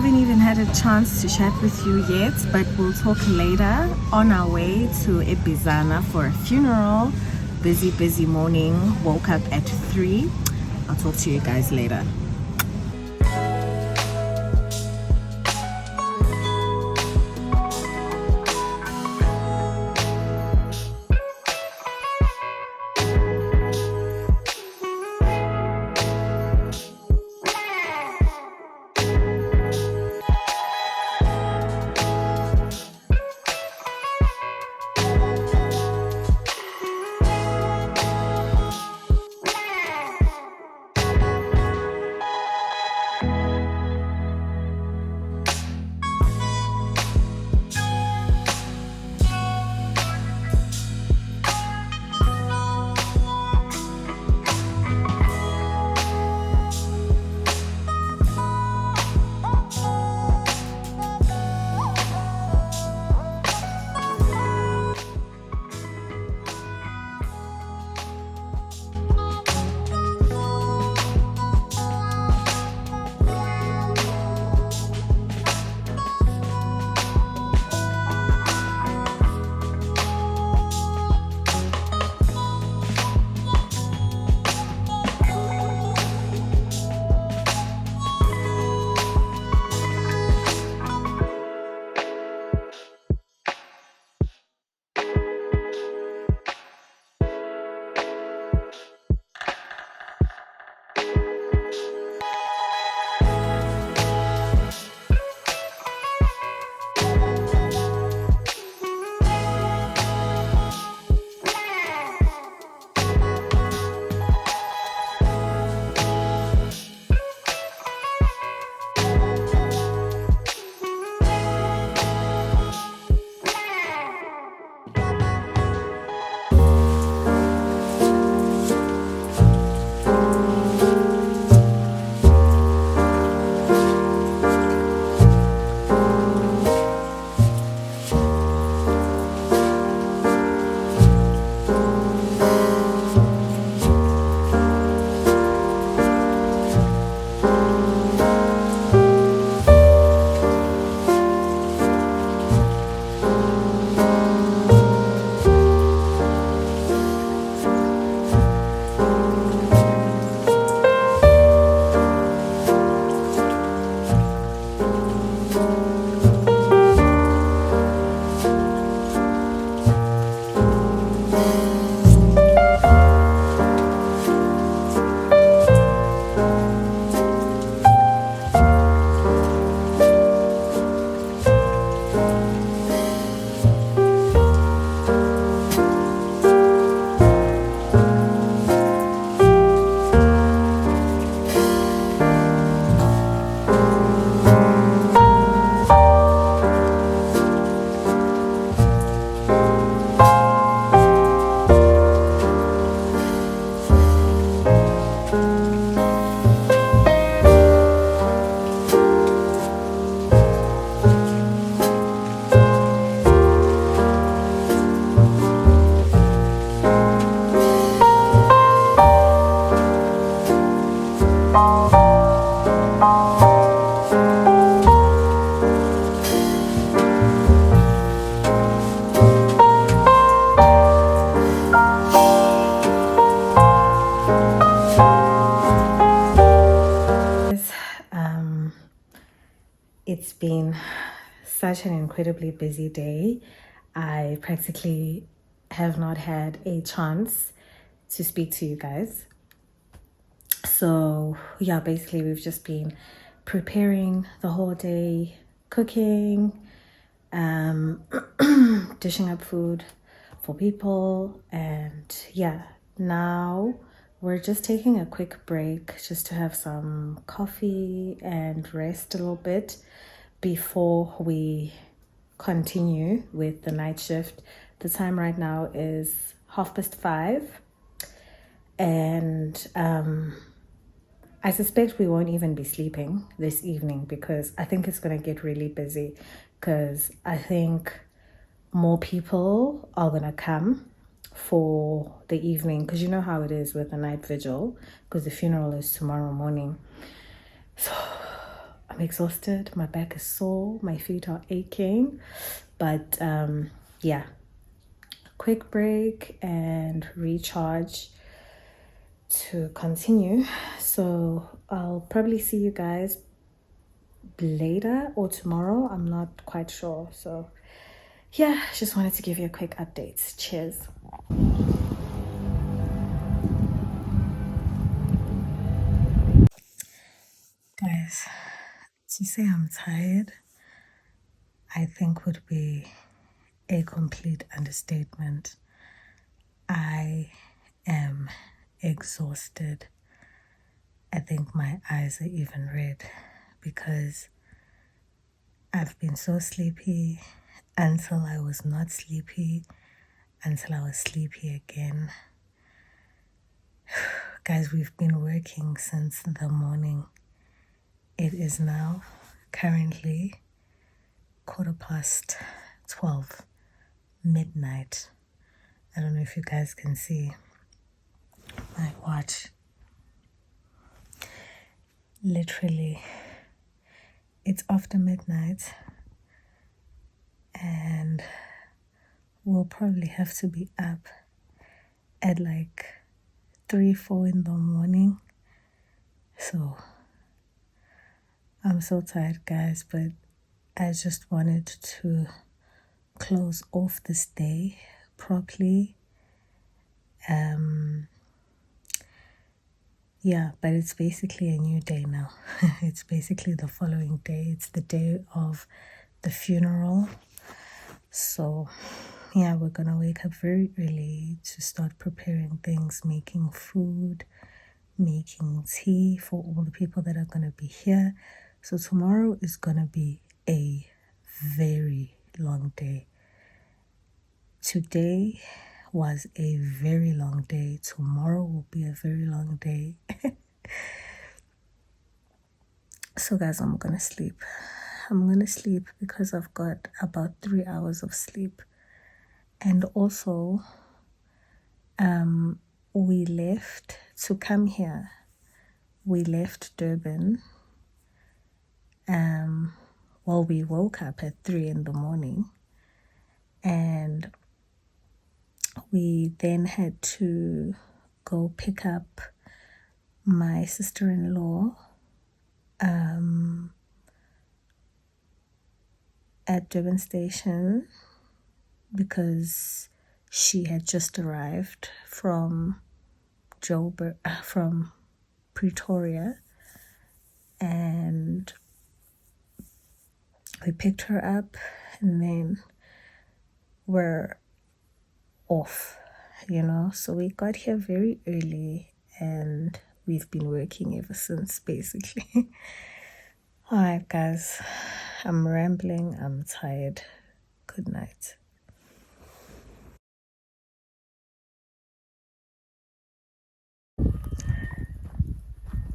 haven't even had a chance to chat with you yet, but we'll talk later. On our way to Bizana for a funeral. Busy morning. Woke up at 3. I'll talk to you guys later. It's been such an incredibly busy day. I practically have not had a chance to speak to you guys. So yeah, basically we've just been preparing the whole day, cooking, dishing up food for people, and yeah, now we're just taking a quick break just to have some coffee and rest a little bit before we continue with the night shift. The time right now is 5:30, and I suspect we won't even be sleeping this evening because I think it's going to get really busy, because I think more people are going to come for the evening, because you know how it is with the night vigil, because the funeral is tomorrow morning. So I'm exhausted. My back is sore. My feet are aching. But yeah, quick break and recharge to continue. So I'll probably see you guys later or tomorrow. I'm not quite sure. So yeah, just wanted to give you a quick update. Cheers. Guys, to say I'm tired, I think would be a complete understatement. I am exhausted. I think my eyes are even red because I've been so sleepy until I was not sleepy, until I was sleepy again. Guys, we've been working since the morning. It is now currently 12:15, midnight. I don't know if you guys can see my watch. Literally, it's after midnight, and we'll probably have to be up at like 3-4 in the morning. So I'm so tired, guys, but I just wanted to close off this day properly. Yeah, but it's basically a new day now. It's basically the following day. It's the day of the funeral. So yeah, we're gonna wake up very early to start preparing things, making food, making tea for all the people that are gonna be here. So tomorrow is gonna be a very long day. Today was a very long day. Tomorrow will be a very long day. So guys, I'm gonna sleep. I'm gonna sleep because I've got about 3 hours of sleep. And also, we left to come here. We left Durban. Well, we woke up at 3 in the morning, and we then had to go pick up my sister-in-law at Durban Station because she had just arrived from from Pretoria, and we picked her up, and then we're off, so we got here very early, and we've been working ever since, basically. All right, guys, I'm rambling. I'm tired. Good night.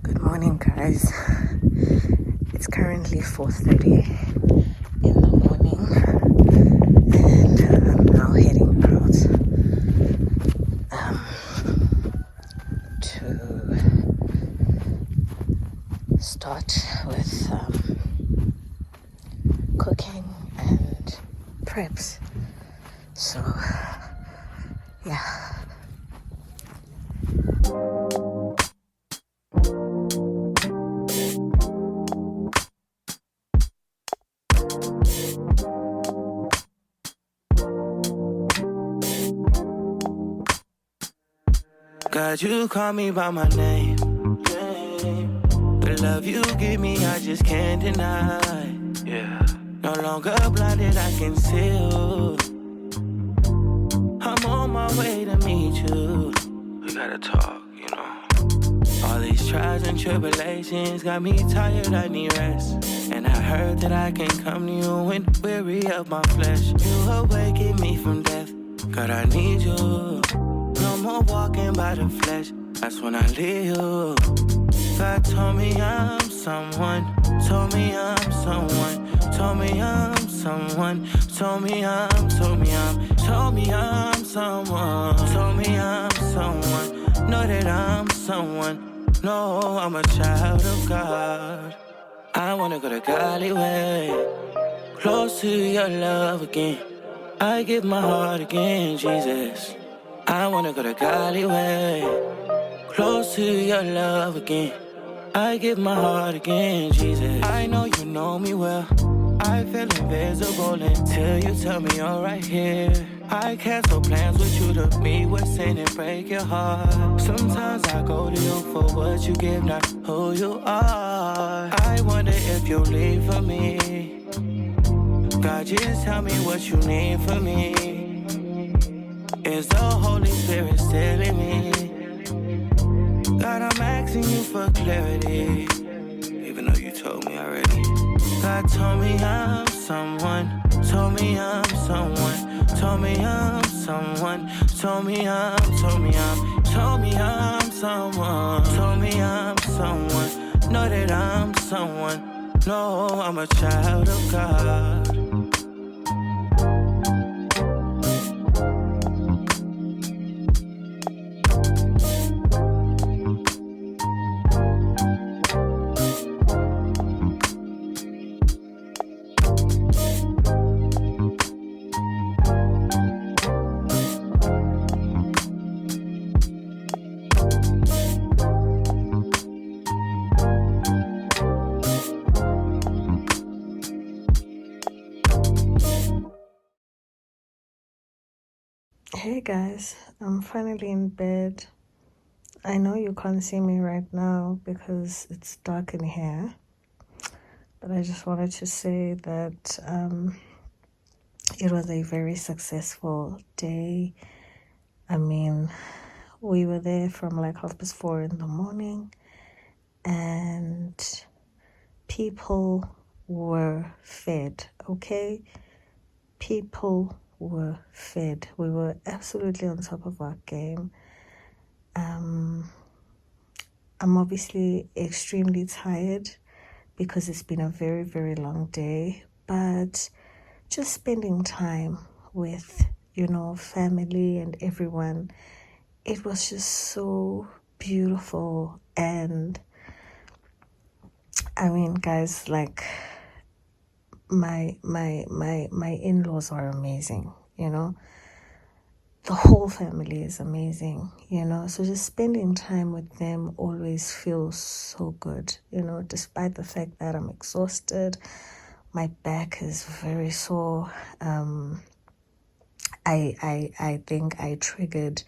Good morning, guys. It's currently 4:30 in the morning, and I'm now heading out to start with cooking and preps. So yeah. God, you call me by my name. The love you give me, I just can't deny. Yeah. No longer blinded, I can see you. I'm on my way to meet you. We gotta talk, All these trials and tribulations got me tired, I need rest. And I heard that I can come to you when weary of my flesh. You awaken me from death, God, I need you. No more walking by the flesh, that's when I leave you. God told me I'm someone, told me I'm someone, told me I'm someone, told me I'm someone, told me I'm someone, know that I'm someone, no, I'm a child of God. I I wanna go to Cali way, close to your love again. I give my heart again, Jesus. I wanna go to Cali way, close to your love again. I give my heart again, Jesus. I know you know me well. I feel invisible until you tell me you're right here. I cancel plans with you to meet with sin and break your heart. Sometimes I go to you for what you give, not who you are. I wonder if you leave for me. God, just tell me what you need from me. Is the Holy Spirit still in me? God, I'm asking you for clarity, even though you told me already. God told me I'm someone, told me I'm someone, told me I'm someone, told me I'm someone, told me I'm someone, know that I'm someone, no, I'm a child of God. Hey guys, I'm finally in bed. I know you can't see me right now because it's dark in here, but I just wanted to say that it was a very successful day. I mean, we were there from like 4:30 in the morning, and people were fed, okay? People were fed. We were absolutely on top of our game. I'm obviously extremely tired because it's been a very, very long day, but just spending time with, family and everyone, it was just so beautiful. And I mean, guys, like my in-laws are amazing, the whole family is amazing, so just spending time with them always feels so good, despite the fact that I'm exhausted. My back is very sore. I think I triggered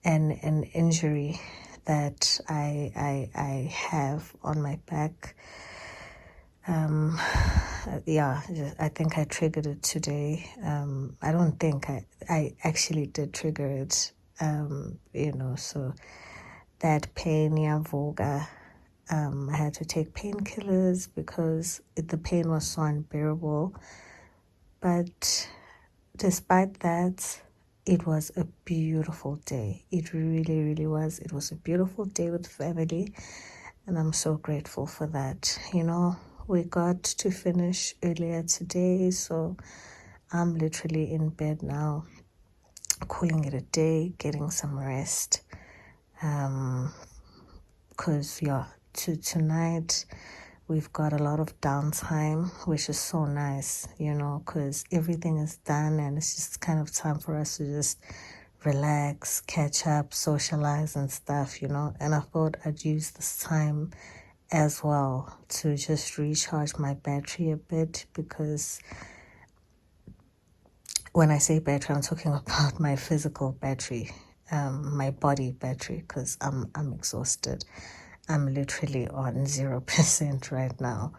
an injury that I have on my back. I think I triggered it today. I don't think I actually did trigger it. So that pain, Voga. I had to take painkillers because the pain was so unbearable. But despite that, it was a beautiful day. It really, really was. It was a beautiful day with family, and I'm so grateful for that. We got to finish earlier today, so I'm literally in bed now, calling it a day, getting some rest. Because, tonight we've got a lot of downtime, which is so nice, because everything is done and it's just kind of time for us to just relax, catch up, socialize and stuff, and I thought I'd use this time as well to just recharge my battery a bit, because when I say battery, I'm talking about my physical battery, my body battery, because I'm exhausted. I'm literally on 0% right now,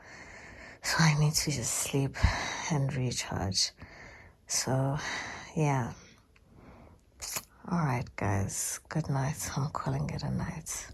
so I need to just sleep and recharge. So yeah, all right guys, good night. I'm calling it a night.